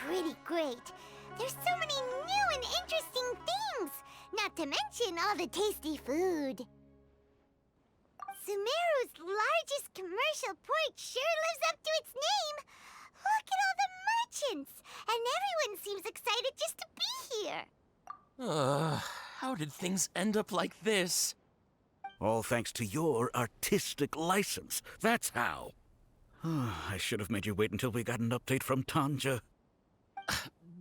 pretty great. There's so many new and interesting things, not to mention all the tasty food. Sumeru's largest commercial port sure lives up to its name. Look at all the merchants, and everyone seems excited just to be here. How did things end up like this? All thanks to your artistic license. That's how. I should have made you wait until we got an update from Tanja.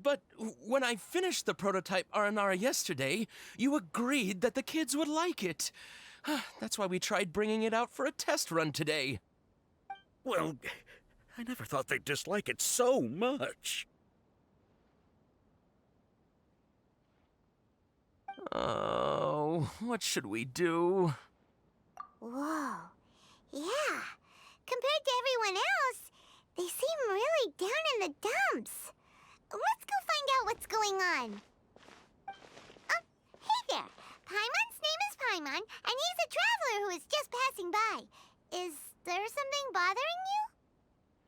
But when I finished the prototype Aranara yesterday, you agreed that the kids would like it. That's why we tried bringing it out for a test run today. Well, I never thought they'd dislike it so much. Oh, what should we do? Whoa. Yeah. Compared to everyone else, they seem really down in the dumps. Let's go find out what's going on. Oh, hey there. Paimon's name is Paimon, and he's a traveler who is just passing by. Is there something bothering you?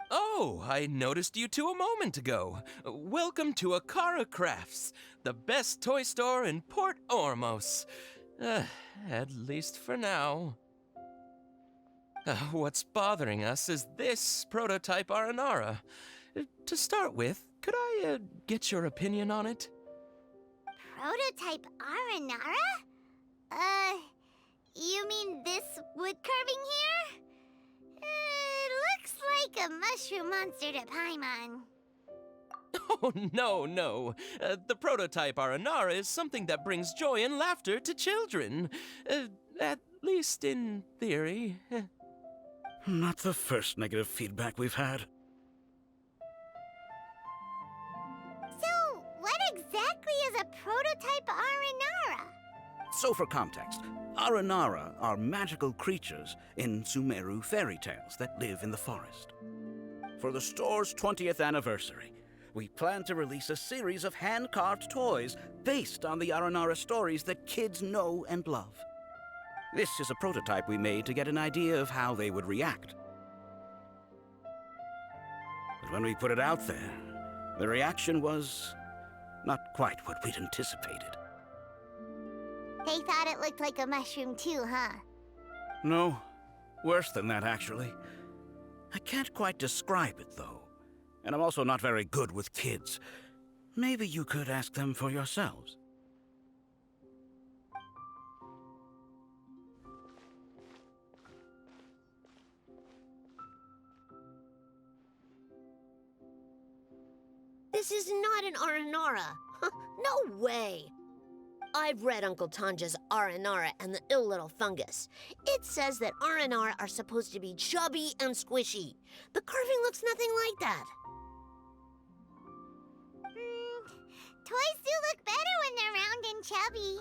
Oh, I noticed you two a moment ago. Welcome to Akara Crafts, the best toy store in Port Ormos. At least for now. What's bothering us is this prototype Aranara. To start with, could I get your opinion on it? Prototype Aranara? You mean this wood carving here? It looks like a mushroom monster to Paimon. Oh, no. The prototype Aranara is something that brings joy and laughter to children. At least in theory. Not the first negative feedback we've had. So, what exactly is a prototype Aranara? So for context, Aranara are magical creatures in Sumeru fairy tales that live in the forest. For the store's 20th anniversary, we plan to release a series of hand-carved toys based on the Aranara stories that kids know and love. This is a prototype we made to get an idea of how they would react. But when we put it out there, the reaction was not quite what we'd anticipated. They thought it looked like a mushroom too, huh? No, worse than that, actually. I can't quite describe it, though. And I'm also not very good with kids. Maybe you could ask them for yourselves. This is not an Aranara. No way. I've read Uncle Tanja's Aranara and the Ill Little Fungus. It says that Aranara are supposed to be chubby and squishy. The carving looks nothing like that. Toys do look better when they're round and chubby.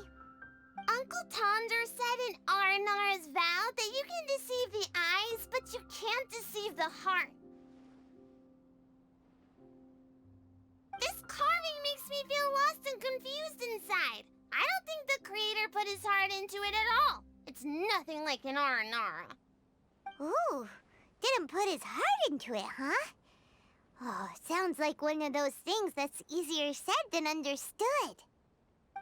Uncle Tonder said in Aranara's vow that you can deceive the eyes, but you can't deceive the heart. This carving makes me feel lost and confused inside. I don't think the creator put his heart into it at all. It's nothing like an Aranara. Ooh, didn't put his heart into it, huh? Oh, sounds like one of those things that's easier said than understood.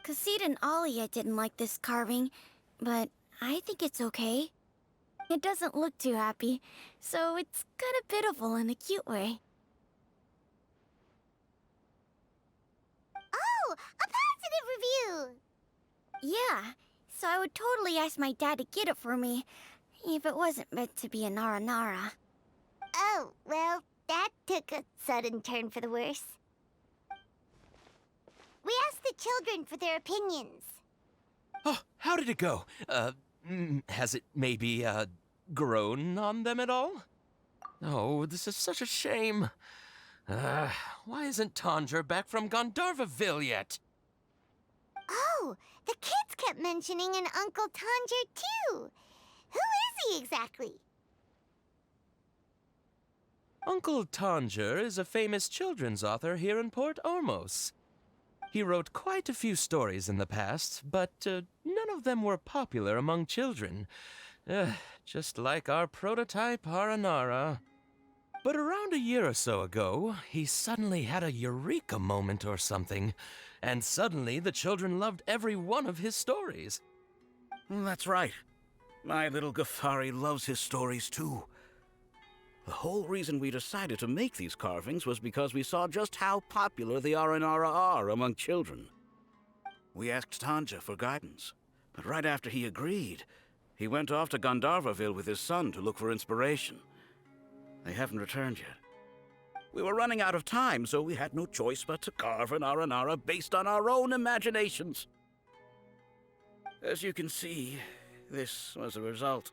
Cassid and Alia didn't like this carving, but I think it's okay. It doesn't look too happy, so it's kind of pitiful in a cute way. Oh, a positive review! Yeah, so I would totally ask my dad to get it for me, if it wasn't meant to be an Aranara. Oh, well, that took a sudden turn for the worse. We asked the children for their opinions. Oh, how did it go? Has it maybe, grown on them at all? Oh, this is such a shame. Why isn't Tanja back from Gandharvaville yet? Oh, the kids kept mentioning an Uncle Tanger, too. Who is he exactly? Uncle Tanger is a famous children's author here in Port Ormos. He wrote quite a few stories in the past, but none of them were popular among children. Just like our prototype Aranara. But around a year or so ago, he suddenly had a eureka moment or something, and suddenly the children loved every one of his stories. That's right. My little Ghaffari loves his stories too. The whole reason we decided to make these carvings was because we saw just how popular the Aranara are among children. We asked Tanja for guidance, but right after he agreed, he went off to Gandharvaville with his son to look for inspiration. They haven't returned yet. We were running out of time, so we had no choice but to carve an Aranara based on our own imaginations. As you can see, this was the result.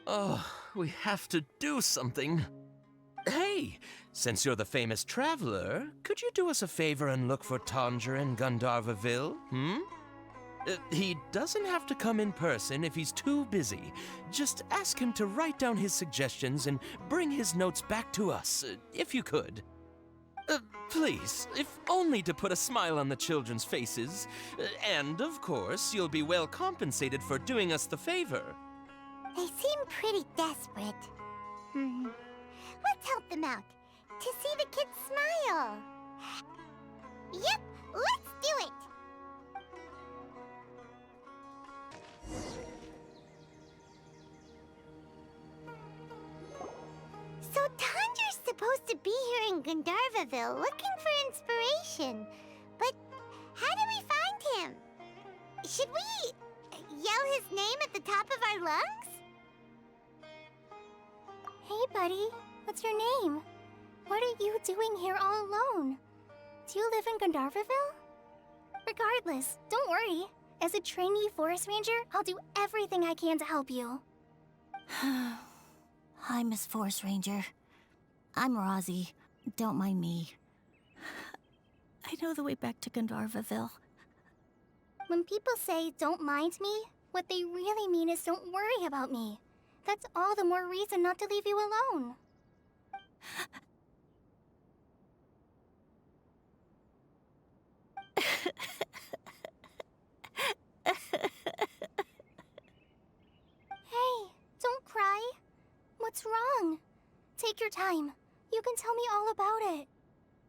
Oh, we have to do something. Hey, since you're the famous traveler, could you do us a favor and look for Tanger in Gandharvaville, He doesn't have to come in person if he's too busy. Just ask him to write down his suggestions and bring his notes back to us, if you could. Please, if only to put a smile on the children's faces. And, of course, you'll be well compensated for doing us the favor. They seem pretty desperate. Let's help them out. To see the kids smile. Yep, let's do it. So Tanger's supposed to be here in Gandharvaville looking for inspiration. But how do we find him? Should we yell his name at the top of our lungs? Hey, buddy. What's your name? What are you doing here all alone? Do you live in Gandharvaville? Regardless, don't worry. As a trainee forest ranger, I'll do everything I can to help you. Hi, Miss Forest Ranger. I'm Rozzy. Don't mind me. I know the way back to Gandharvaville. When people say, don't mind me, what they really mean is don't worry about me. That's all the more reason not to leave you alone. Hey, don't cry. What's wrong? Take your time. You can tell me all about it.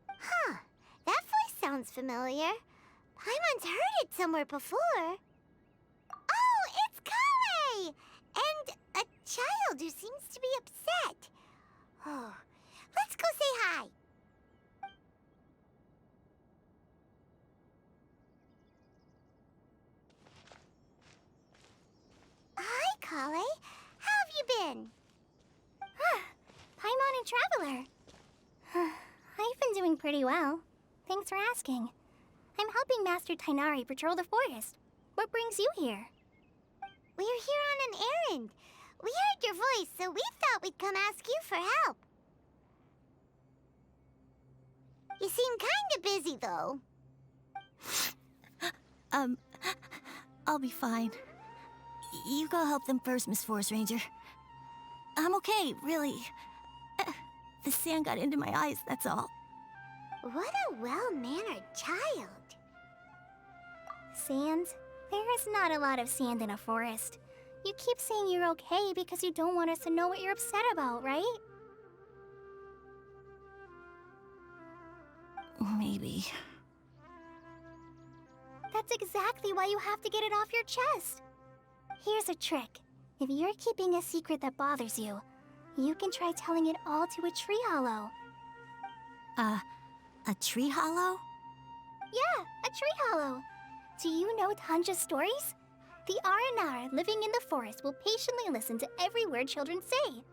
Huh, that voice sounds familiar. Paimon's heard it somewhere before. Oh, it's Kale! And a child who seems to be upset. Oh, let's go say hi. Hi, Kale. How have you been? Paimon and Traveler. I've been doing pretty well. Thanks for asking. I'm helping Master Tainari patrol the forest. What brings you here? We're here on an errand. We heard your voice, so we thought we'd come ask you for help. You seem kinda busy, though. I'll be fine. You go help them first, Miss Forest Ranger. I'm okay, really. The sand got into my eyes, that's all. What a well-mannered child. Sand? There is not a lot of sand in a forest. You keep saying you're okay because you don't want us to know what you're upset about, right? Maybe. That's exactly why you have to get it off your chest. Here's a trick. If you're keeping a secret that bothers you, you can try telling it all to a tree hollow. A tree hollow? Yeah, a tree hollow. Do you know Tanja's stories? The Aranara living in the forest will patiently listen to every word children say.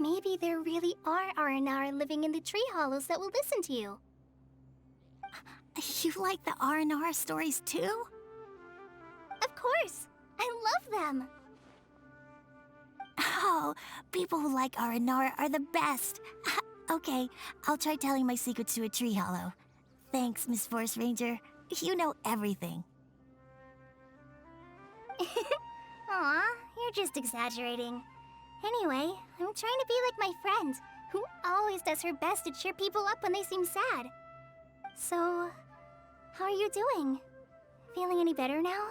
Maybe there really are Aranara living in the tree hollows that will listen to you. You like the Aranara stories too? Of course! I love them! Oh, people who like Aranara are the best. Okay, I'll try telling my secrets to a tree hollow. Thanks, Miss Forest Ranger. You know everything. Aw, you're just exaggerating. Anyway, I'm trying to be like my friend, who always does her best to cheer people up when they seem sad. So, how are you doing? Feeling any better now?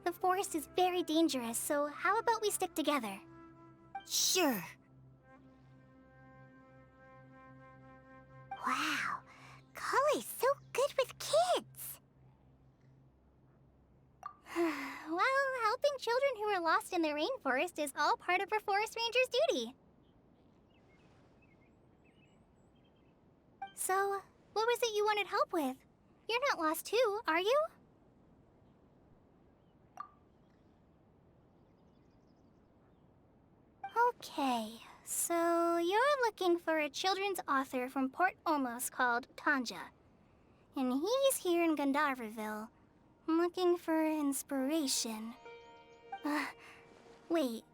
The forest is very dangerous, so how about we stick together? Sure. Wow, Kale's so good with kids. Well, helping children who are lost in the rainforest is all part of a forest ranger's duty. So, what was it you wanted help with? You're not lost too, are you? Okay, so you're looking for a children's author from Port Olmos called Tanja. And he's here in Gandharville, looking for inspiration. Wait.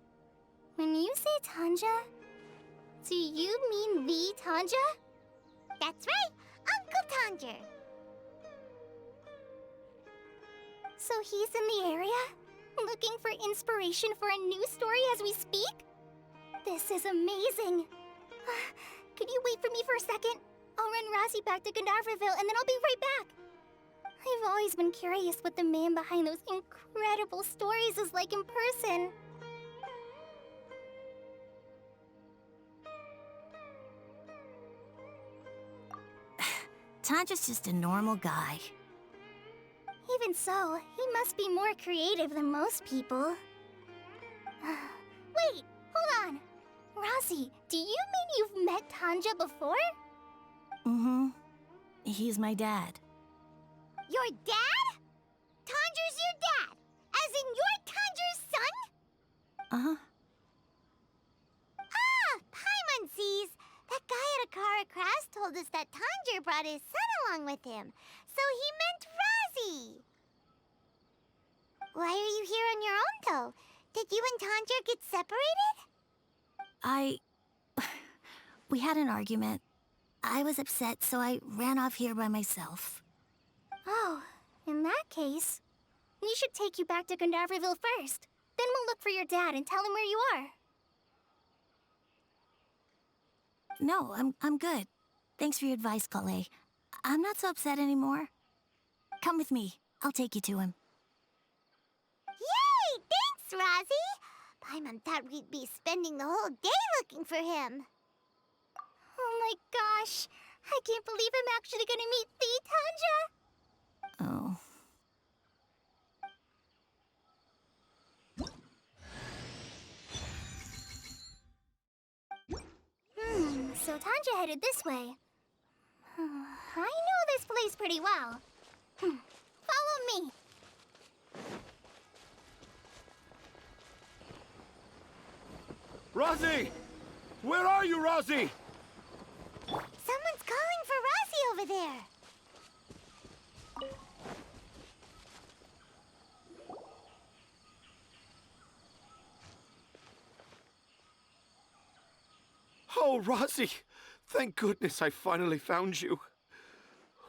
When you say Tanja, do you mean the Tanja? That's right, Uncle Tanger. So he's in the area, looking for inspiration for a new story as we speak? This is amazing. Could you wait for me for a second? I'll run Rossi back to Gandharville and then I'll be right back. I've always been curious what the man behind those incredible stories is like in person. Tanja's just a normal guy. Even so, he must be more creative than most people. Wait, hold on. Rossi, do you mean you've met Tanja before? Mm-hmm. He's my dad. Your dad? Tanger's your dad? As in you're Tanger's son? Uh-huh. Ah, Paimon sees. That guy at Akara Crash told us that Tanger brought his son along with him. So he meant Rozzy. Why are you here on your own, though? Did you and Tanger get separated? We had an argument. I was upset, so I ran off here by myself. Oh, in that case, we should take you back to Gandharville first. Then we'll look for your dad and tell him where you are. No, I'm good. Thanks for your advice, Kale. I'm not so upset anymore. Come with me. I'll take you to him. Yay! Thanks, Rozzy! Paimon thought we'd be spending the whole day looking for him. Oh my gosh! I can't believe I'm actually gonna meet the Tanja! Oh. So Tanja headed this way. I know this place pretty well. Follow me. Rozzy! Where are you, Rozzy? Someone's calling for Rozzy over there. Oh, Rozzy! Thank goodness I finally found you.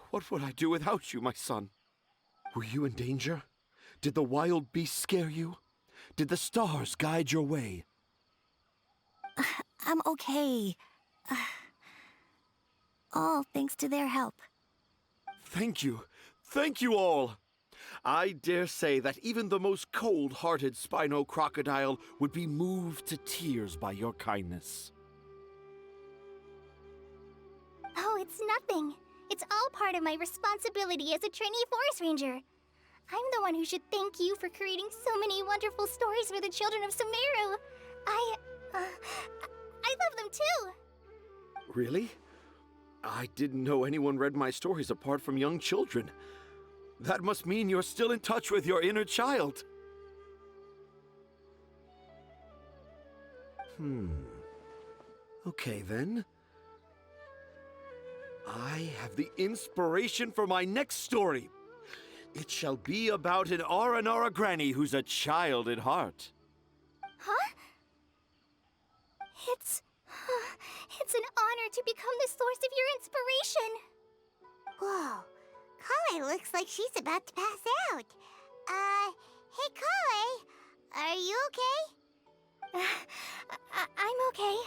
What would I do without you, my son? Were you in danger? Did the wild beasts scare you? Did the stars guide your way? I'm okay. All thanks to their help. Thank you. Thank you all. I dare say that even the most cold-hearted Spino crocodile would be moved to tears by your kindness. Oh, it's nothing. It's all part of my responsibility as a trainee forest ranger. I'm the one who should thank you for creating so many wonderful stories for the children of Sumeru. I love them too. Really? I didn't know anyone read my stories apart from young children. That must mean you're still in touch with your inner child. Okay, then. I have the inspiration for my next story. It shall be about an Aranara granny who's a child at heart. Huh? It's an honor to become the source of your inspiration. Whoa, Kale looks like she's about to pass out. Hey Kale, are you okay? I'm okay.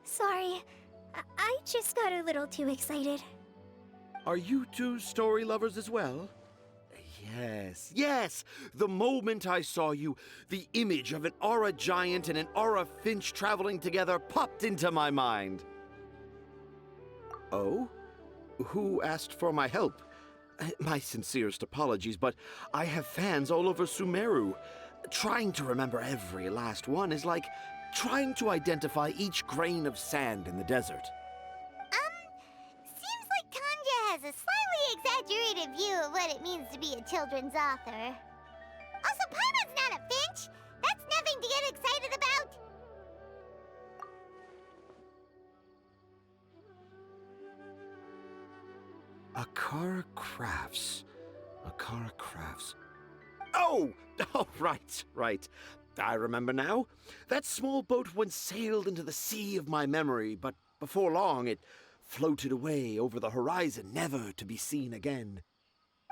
Sorry. I just got a little too excited. Are you two story lovers as well? Yes, yes! The moment I saw you, the image of an aura giant and an aura finch traveling together popped into my mind. Oh? Who asked for my help? My sincerest apologies, but I have fans all over Sumeru. Trying to remember every last one is like trying to identify each grain of sand in the desert. Seems like Tanja has a slightly exaggerated view of what it means to be a children's author. Also, Paimon's not a finch! That's nothing to get excited about! Akara Crafts. Akara Crafts. Oh! Oh, right. I remember now. That small boat once sailed into the sea of my memory, but before long it floated away over the horizon, never to be seen again.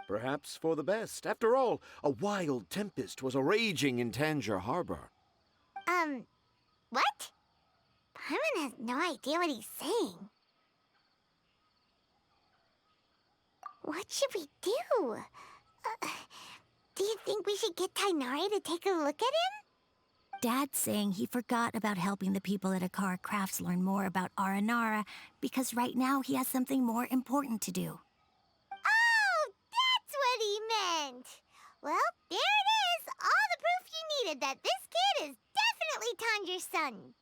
Perhaps for the best. After all, a wild tempest was a-raging in Tangier Harbor. What? Paimon has no idea what he's saying. What should we do? Do you think we should get Tainari to take a look at him? Dad's saying he forgot about helping the people at Akara Crafts learn more about Aranara because right now he has something more important to do. Oh, that's what he meant! Well, there it is! All the proof you needed that this kid is definitely Tanger's son.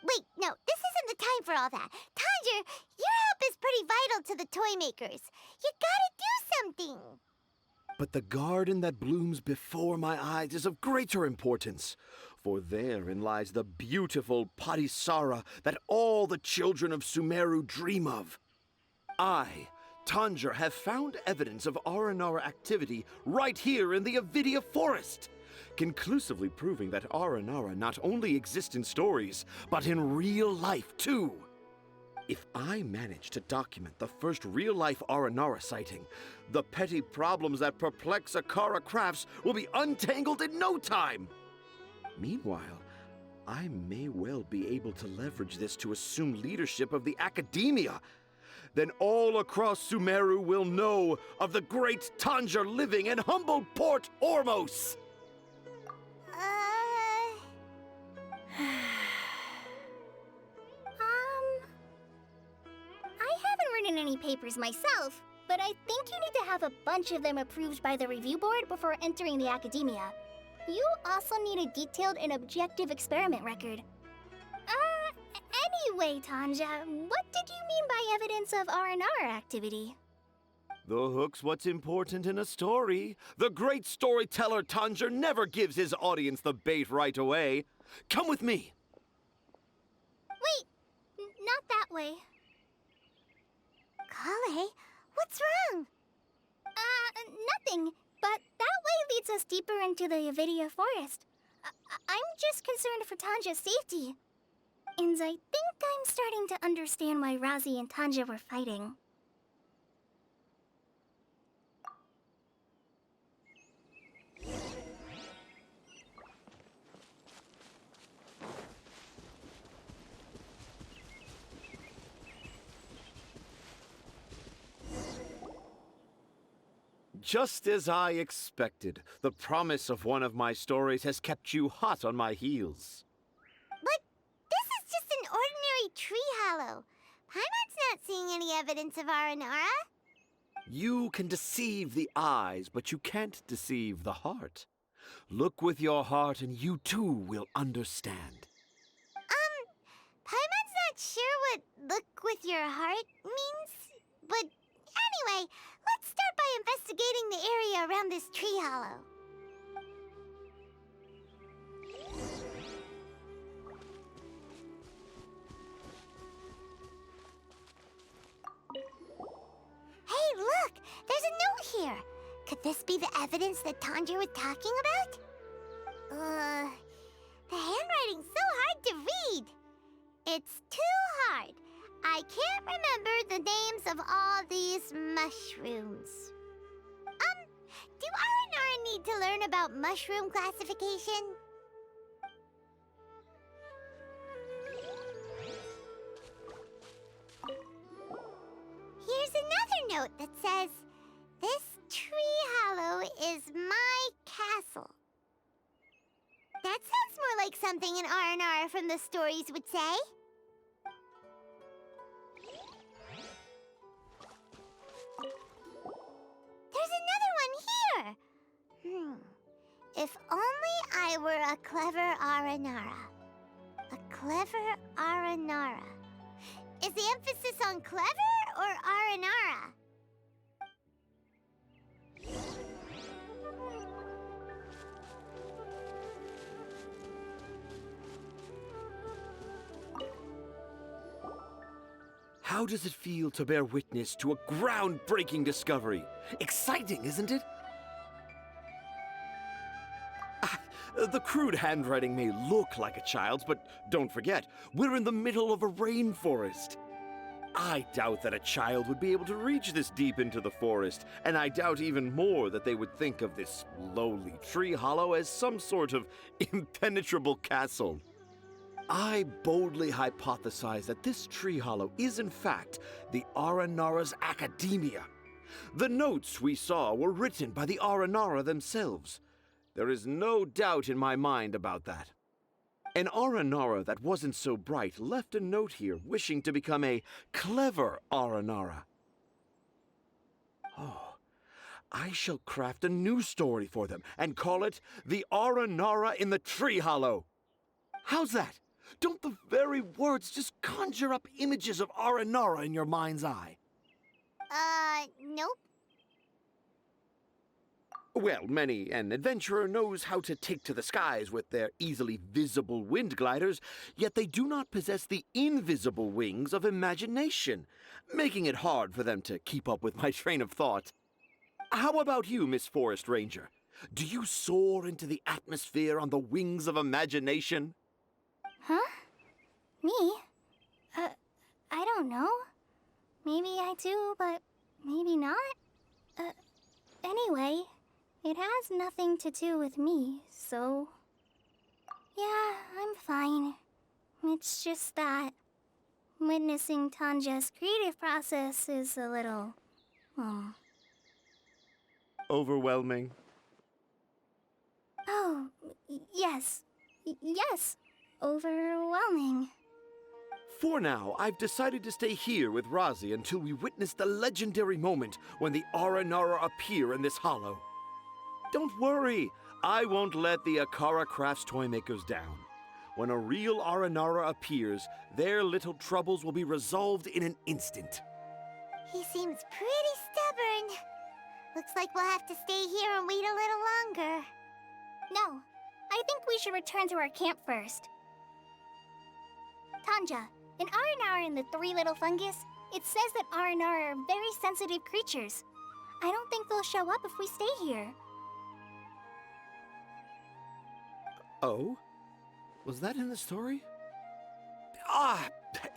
Wait, no, this isn't the time for all that. Tanger, your help is pretty vital to the toy makers. You gotta do something! But the garden that blooms before my eyes is of greater importance, for therein lies the beautiful Patisara that all the children of Sumeru dream of. I, Tanger, have found evidence of Aranara activity right here in the Avidia Forest, conclusively proving that Aranara not only exist in stories, but in real life too. If I manage to document the first real-life Aranara sighting, the petty problems that perplex Akara Crafts will be untangled in no time. Meanwhile, I may well be able to leverage this to assume leadership of the academia. Then all across Sumeru will know of the great Tanger living in humble Port Ormos. I haven't written any papers myself, but I think you need to have a bunch of them approved by the review board before entering the academia. You also need a detailed and objective experiment record. Anyway, Tanja, what did you mean by evidence of R&R activity? The hook's what's important in a story. The great storyteller Tanger never gives his audience the bait right away. Come with me. Wait, not that way. Kale, what's wrong? Nothing, but that way leads us deeper into the Avidia Forest. I'm just concerned for Tanja's safety. And I think I'm starting to understand why Razi and Tanja were fighting. Just as I expected, the promise of one of my stories has kept you hot on my heels. But this is just an ordinary tree hollow. Paimon's not seeing any evidence of Aranara. You can deceive the eyes, but you can't deceive the heart. Look with your heart and you too will understand. Paimon's not sure what look with your heart means, but anyway, let's start by investigating the area around this tree hollow. Hey, look! There's a note here! Could this be the evidence that Tanger was talking about? The handwriting's so hard to read! It's too hard. I can't remember the names of all these mushrooms. Do Aranara need to learn about mushroom classification? Here's another note that says, "This tree hollow is my castle. That sounds more like something an R&R from the stories would say. There's another one here! If only I were a clever Aranara. A clever Aranara. Is the emphasis on clever or Aranara? How does it feel to bear witness to a groundbreaking discovery? Exciting, isn't it? The crude handwriting may look like a child's, but don't forget, we're in the middle of a rainforest. I doubt that a child would be able to reach this deep into the forest, and I doubt even more that they would think of this lowly tree hollow as some sort of impenetrable castle. I boldly hypothesize that this tree hollow is in fact the Aranara's academia. The notes we saw were written by the Aranara themselves. There is no doubt in my mind about that. An Aranara that wasn't so bright left a note here wishing to become a clever Aranara. Oh, I shall craft a new story for them and call it The Aranara in the Tree Hollow. How's that? Don't the very words just conjure up images of Aranara in your mind's eye? Nope. Well, many an adventurer knows how to take to the skies with their easily visible wind gliders, yet they do not possess the invisible wings of imagination, making it hard for them to keep up with my train of thought. How about you, Miss Forest Ranger? Do you soar into the atmosphere on the wings of imagination? Huh? Me? I don't know. Maybe I do, but maybe not. Anyway, it has nothing to do with me, so... Yeah, I'm fine. It's just that witnessing Tanja's creative process is a little... Overwhelming. Oh, yes. Yes. Overwhelming. For now, I've decided to stay here with Razi until we witness the legendary moment when the Aranara appear in this hollow. Don't worry, I won't let the Akara Crafts toymakers down. When a real Aranara appears, their little troubles will be resolved in an instant. He seems pretty stubborn. Looks like we'll have to stay here and wait a little longer. No, I think we should return to our camp first. Tanja, in Aranara and the Three Little Fungus, it says that Aranara are very sensitive creatures. I don't think they'll show up if we stay here. Oh? Was that in the story? Ah,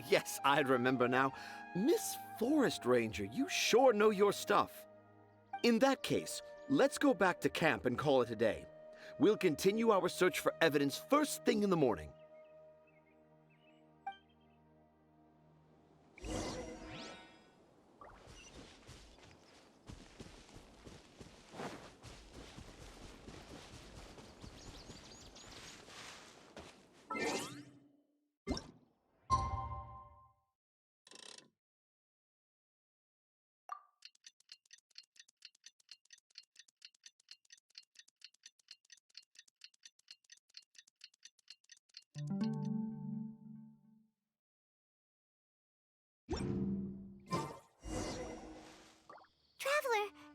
yes, I remember now. Miss Forest Ranger, you sure know your stuff. In that case, let's go back to camp and call it a day. We'll continue our search for evidence first thing in the morning.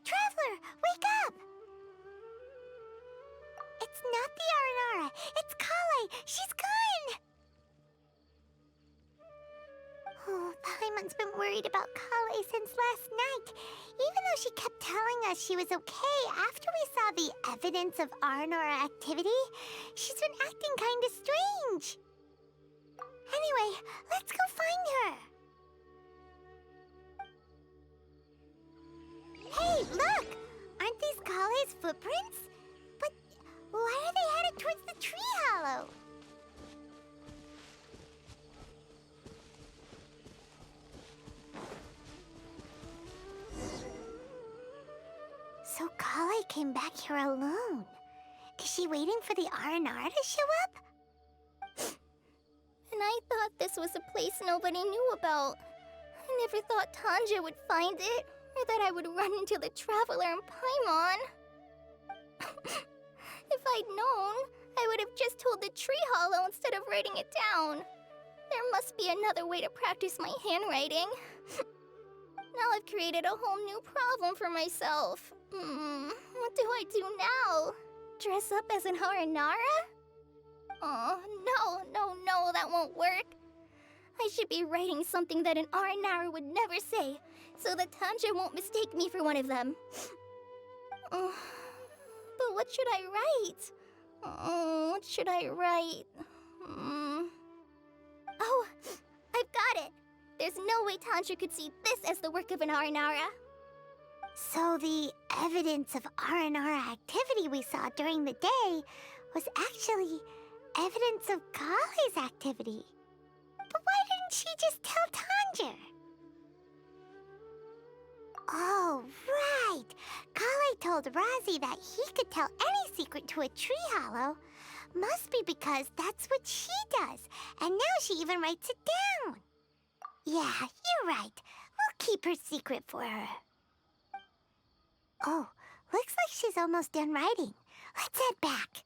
Traveler, wake up! It's not the Aranara, it's Kale! She's gone! Oh, Paimon's been worried about Kale since last night. Even though she kept telling us she was okay after we saw the evidence of Aranara activity, she's been acting kinda strange. Anyway, let's go find her. Hey, look! Aren't these Kale's footprints? But why are they headed towards the tree hollow? So Kale came back here alone. Is she waiting for the R&R to show up? And I thought this was a place nobody knew about. I never thought Tanja would find it, or that I would run into the Traveler and Paimon. If I'd known, I would have just told the tree hollow instead of writing it down. There must be another way to practice my handwriting. Now I've created a whole new problem for myself. What do I do now? Dress up as an Haranara? Oh, no, that won't work. I should be writing something that an Aranara would never say, so that Tanja won't mistake me for one of them. But what should I write? What should I write? Oh, I've got it! There's no way Tanja could see this as the work of an Aranara. So the evidence of R&R activity we saw during the day was actually evidence of Kale's activity. But why didn't she just tell Tanja? Oh, right. Kale told Razi that he could tell any secret to a tree hollow. Must be because that's what she does. And now she even writes it down. Yeah, you're right. We'll keep her secret for her. Oh, looks like she's almost done writing. Let's head back.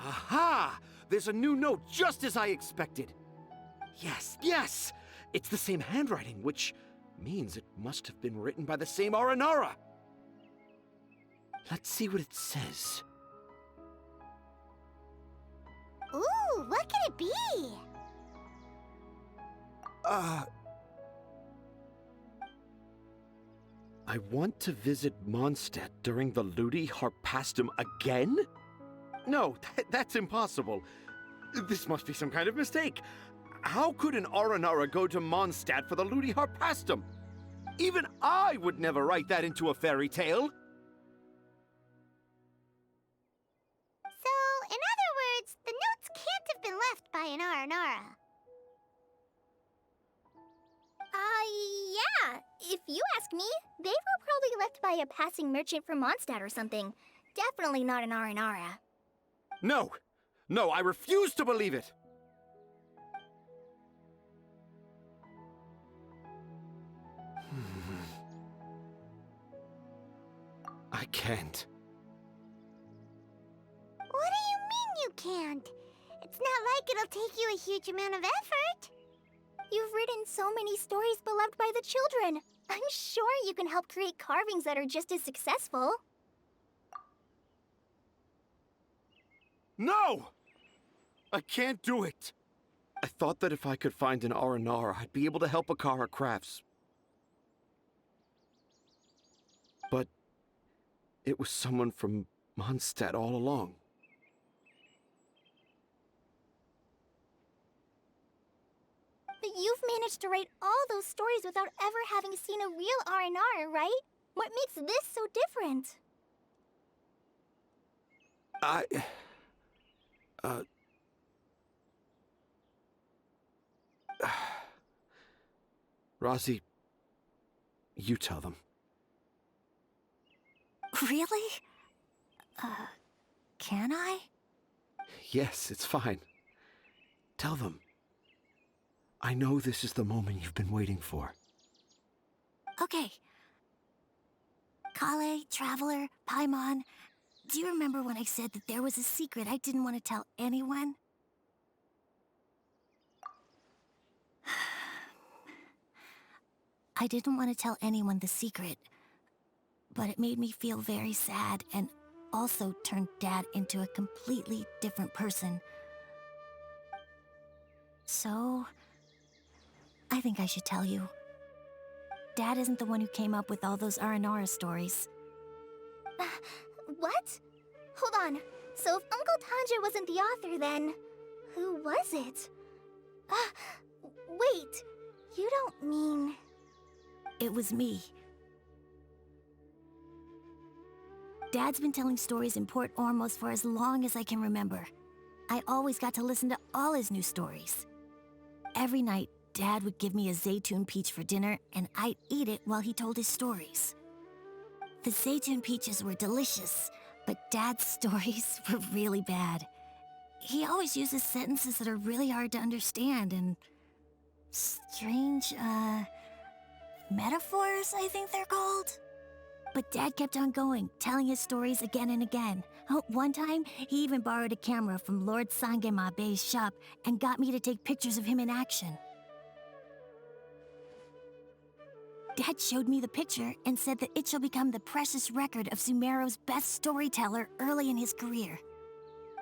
Aha! There's a new note just as I expected. Yes! It's the same handwriting, which means it must have been written by the same Aranara. Let's see what it says. Ooh, what could it be? I want to visit Mondstadt during the Ludi Harpastum again? No, that's impossible. This must be some kind of mistake. How could an Aranara go to Mondstadt for the Ludi Harpastum? Even I would never write that into a fairy tale. So, in other words, the notes can't have been left by an Aranara. Yeah. If you ask me, they were probably left by a passing merchant from Mondstadt or something. Definitely not an Aranara. No, I refuse to believe it. I can't. What do you mean you can't? It's not like it'll take you a huge amount of effort. You've written so many stories beloved by the children. I'm sure you can help create carvings that are just as successful. No! I can't do it. I thought that if I could find an Aranara, I'd be able to help Akara Crafts. But it was someone from Mondstadt all along. But you've managed to write all those stories without ever having seen a real R&R, right? What makes this so different? Razi, you tell them. Really? Can I? Yes, it's fine. Tell them. I know this is the moment you've been waiting for. Okay. Kale, Traveler, Paimon, do you remember when I said that there was a secret I didn't want to tell anyone? I didn't want to tell anyone the secret, but it made me feel very sad and also turned Dad into a completely different person. So, I think I should tell you. Dad isn't the one who came up with all those Aranara stories. What? Hold on. So if Uncle Tanja wasn't the author, then who was it? Wait. You don't mean... It was me. Dad's been telling stories in Port Ormos for as long as I can remember. I always got to listen to all his new stories. Every night, Dad would give me a Zaytun peach for dinner, and I'd eat it while he told his stories. The Zaytun peaches were delicious, but Dad's stories were really bad. He always uses sentences that are really hard to understand and strange, metaphors, I think they're called. But Dad kept on going, telling his stories again and again. One time, he even borrowed a camera from Lord Sangema Bey's shop and got me to take pictures of him in action. Dad showed me the picture and said that it shall become the precious record of Sumeru's best storyteller early in his career.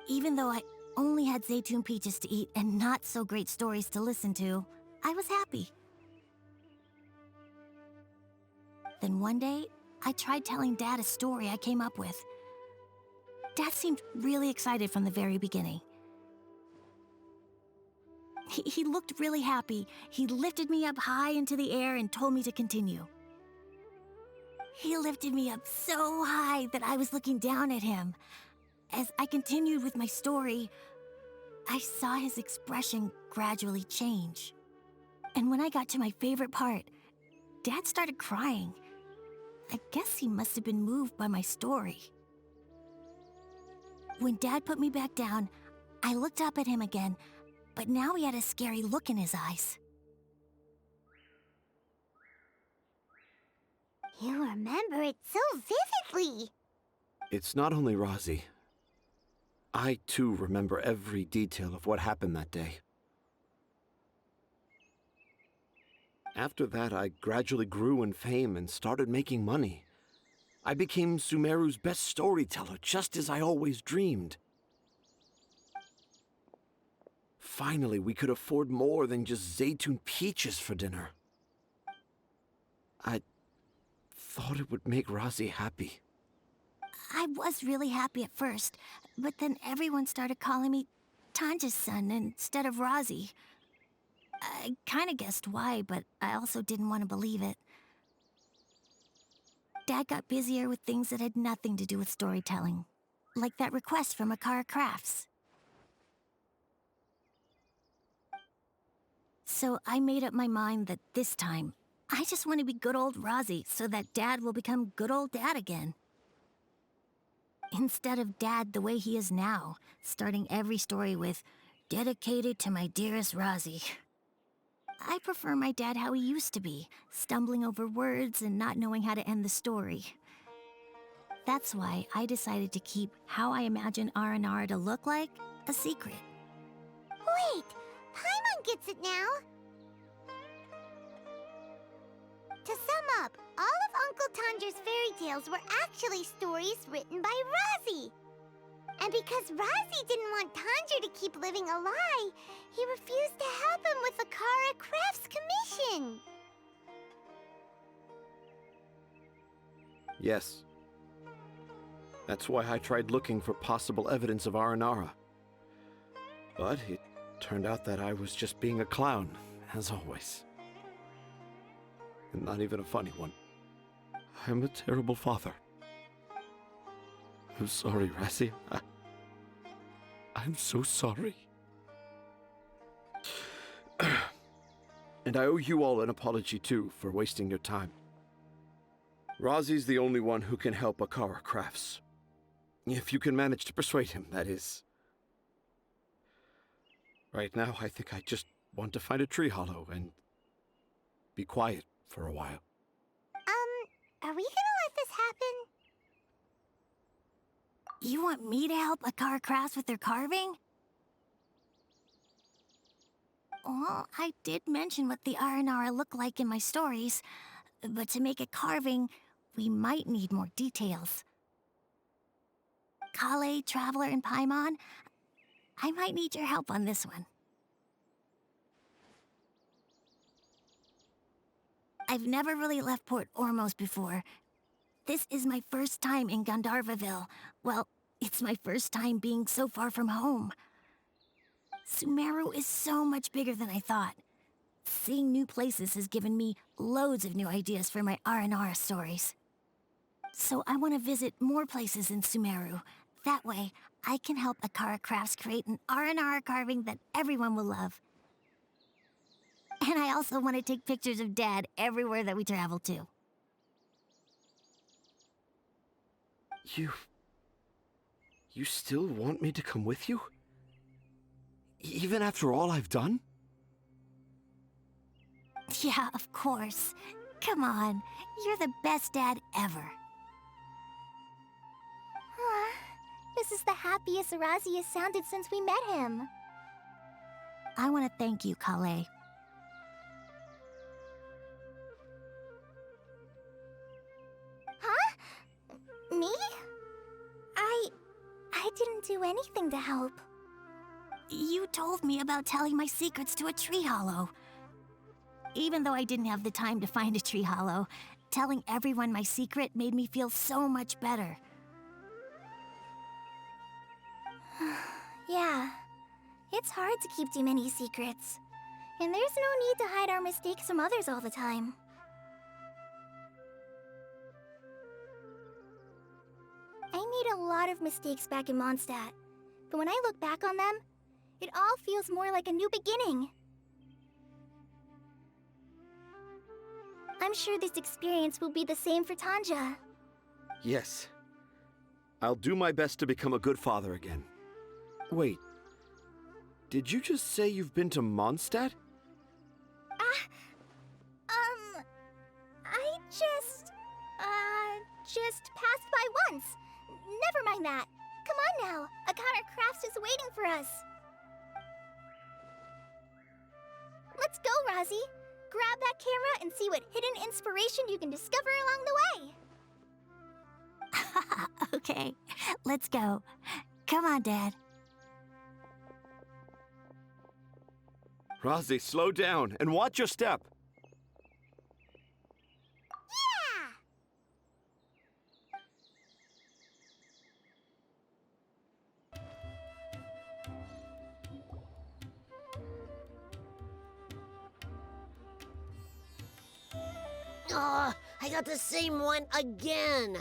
Even though I only had Zaytun peaches to eat and not so great stories to listen to, I was happy. Then one day, I tried telling Dad a story I came up with. Dad seemed really excited from the very beginning. He looked really happy. He lifted me up high into the air and told me to continue. He lifted me up so high that I was looking down at him. As I continued with my story, I saw his expression gradually change. And when I got to my favorite part, Dad started crying. I guess he must have been moved by my story. When Dad put me back down, I looked up at him again, but now he had a scary look in his eyes. You remember it so vividly. It's not only Rosie. I, too, remember every detail of what happened that day. After that, I gradually grew in fame and started making money. I became Sumeru's best storyteller, just as I always dreamed. Finally, we could afford more than just Zaytun peaches for dinner. I thought it would make Rosie happy. I was really happy at first, but then everyone started calling me Tanja's son instead of Rosie. I kinda guessed why, but I also didn't want to believe it. Dad got busier with things that had nothing to do with storytelling, like that request from Akara Crafts. So I made up my mind that this time, I just want to be good old Rosie so that Dad will become good old Dad again. Instead of Dad the way he is now, starting every story with, "Dedicated to my dearest Rosie." I prefer my dad how he used to be, stumbling over words and not knowing how to end the story. That's why I decided to keep how I imagine Aranara to look like a secret. Wait, Paimon gets it now. To sum up, all of Uncle Tanja's fairy tales were actually stories written by Rosie. And because Rosie didn't want Tanja to keep living a lie, he refused to help him with the Akara Crafts commission. Yes. That's why I tried looking for possible evidence of Aranara. But it turned out that I was just being a clown, as always. And not even a funny one. I'm a terrible father. I'm sorry, Rosie. I'm so sorry. And I owe you all an apology, too, for wasting your time. Rosie's the only one who can help Akara Crafts. If you can manage to persuade him, that is. Right now, I think I just want to find a tree hollow and be quiet for a while. Are we gonna let this happen? You want me to help Akara Crafts with their carving? Well, I did mention what the Aranara look like in my stories, but to make a carving, we might need more details. Kale, Traveler, and Paimon, I might need your help on this one. I've never really left Port Ormos before. This is my first time in Gandharvaville. Well, it's my first time being so far from home. Sumeru is so much bigger than I thought. Seeing new places has given me loads of new ideas for my R&R stories. So I want to visit more places in Sumeru. That way, I can help Akara Crafts create an R&R carving that everyone will love. And I also want to take pictures of Dad everywhere that we travel to. You still want me to come with you? Even after all I've done? Yeah, of course. Come on, you're the best dad ever. This is the happiest Arazi has sounded since we met him. I want to thank you, Kale. Huh? Me? I didn't do anything to help. You told me about telling my secrets to a tree hollow. Even though I didn't have the time to find a tree hollow, telling everyone my secret made me feel so much better. Yeah, it's hard to keep too many secrets. And there's no need to hide our mistakes from others all the time. I made a lot of mistakes back in Mondstadt, but when I look back on them, it all feels more like a new beginning. I'm sure this experience will be the same for Tanja. Yes. I'll do my best to become a good father again. Wait. Did you just say you've been to Mondstadt? I just passed by once. Never mind that. Come on now. Akara Crafts is waiting for us. Let's go, Razi. Grab that camera and see what hidden inspiration you can discover along the way. Okay, let's go. Come on, Dad. Razi, slow down and watch your step. Yeah! I got the same one again.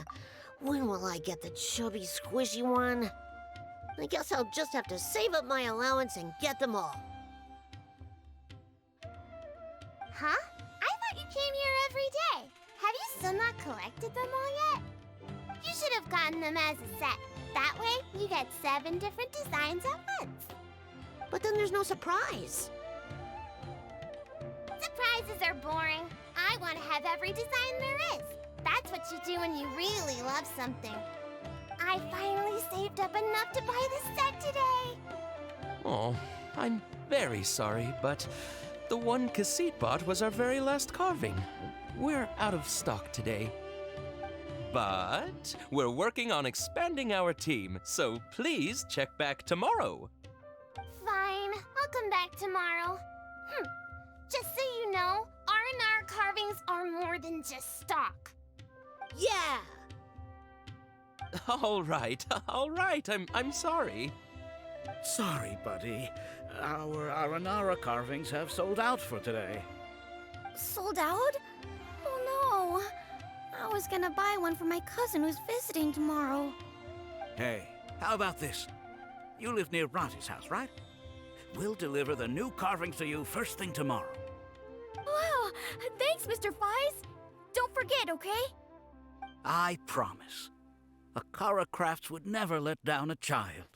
When will I get the chubby, squishy one? I guess I'll just have to save up my allowance and get them all. Huh? I thought you came here every day. Have you still not collected them all yet? You should have gotten them as a set. That way, you get 7 different designs at once. But then there's no surprise. Surprises are boring. I want to have every design there is. That's what you do when you really love something. I finally saved up enough to buy the set today. Oh, I'm very sorry, but the one Cassette bought was our very last carving. We're out of stock today. But we're working on expanding our team, so please check back tomorrow. Fine, I'll come back tomorrow. Just so you know, R&R carvings are more than just stock. Yeah! All right. I'm sorry. Sorry, buddy. Our Aranara carvings have sold out for today. Sold out? Oh no. I was gonna buy one for my cousin who's visiting tomorrow. Hey, how about this? You live near Razi's house, right? We'll deliver the new carvings to you first thing tomorrow. Wow, thanks, Mr. Fies. Don't forget, okay? I promise. Akara Crafts would never let down a child.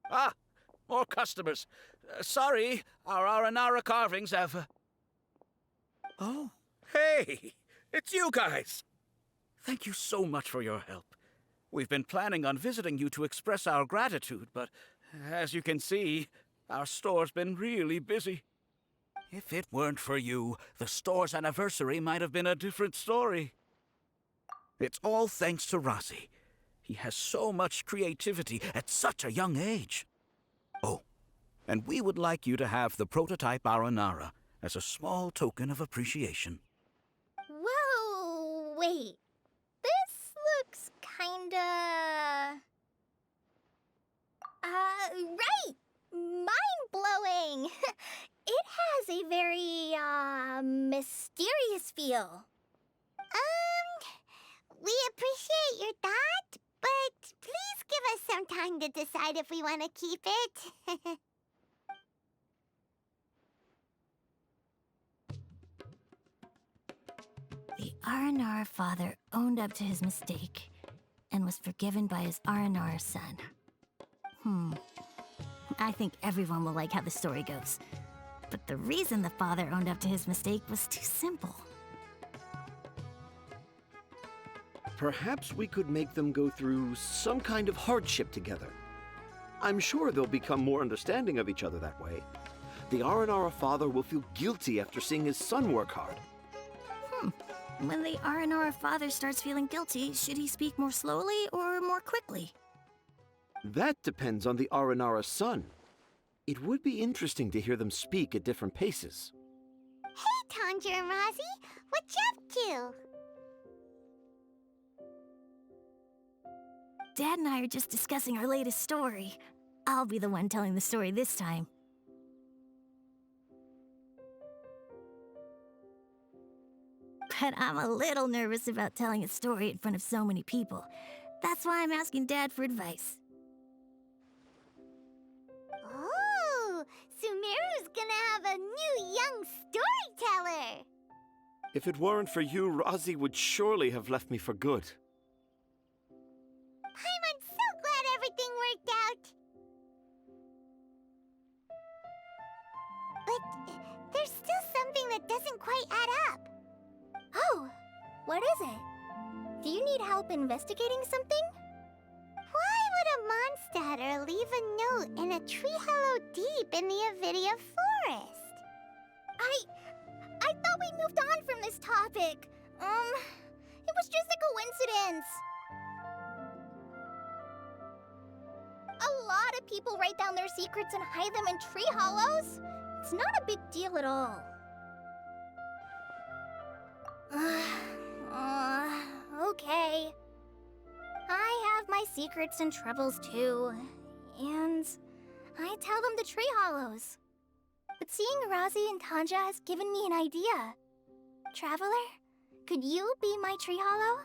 Ah, more customers. Sorry, our Aranara carvings have... Oh, hey, it's you guys. Thank you so much for your help. We've been planning on visiting you to express our gratitude, but as you can see, our store's been really busy. If it weren't for you, the store's anniversary might have been a different story. It's all thanks to Razi. He has so much creativity at such a young age. Oh, and we would like you to have the prototype Aranara, as a small token of appreciation. Whoa, wait. This looks kinda... right! Mind-blowing! It has a very, mysterious feel. We appreciate your thought, but please give us some time to decide if we want to keep it. The Aranara father owned up to his mistake and was forgiven by his Aranara son. I think everyone will like how the story goes. But the reason the father owned up to his mistake was too simple. Perhaps we could make them go through some kind of hardship together. I'm sure they'll become more understanding of each other that way. The Aranara father will feel guilty after seeing his son work hard. When the Aranara father starts feeling guilty, should he speak more slowly or more quickly? That depends on the Aranara son. It would be interesting to hear them speak at different paces. Hey, Tanja and Rosie, what you up to? Dad and I are just discussing our latest story. I'll be the one telling the story this time. But I'm a little nervous about telling a story in front of so many people. That's why I'm asking Dad for advice. Oh, Sumeru's gonna have a new young storyteller. If it weren't for you, Rosie would surely have left me for good. I'm so glad everything worked out. But there's still something that doesn't quite add up. Oh, what is it? Do you need help investigating something? Why would a Mondstatter leave a note in a tree hollow deep in the Avidia forest? I thought we moved on from this topic. It was just a coincidence. A lot of people write down their secrets and hide them in tree hollows. It's not a big deal at all. Okay. I have my secrets and troubles too. And I tell them to tree hollows. But seeing Rosie and Tanja has given me an idea. Traveler, could you be my tree hollow?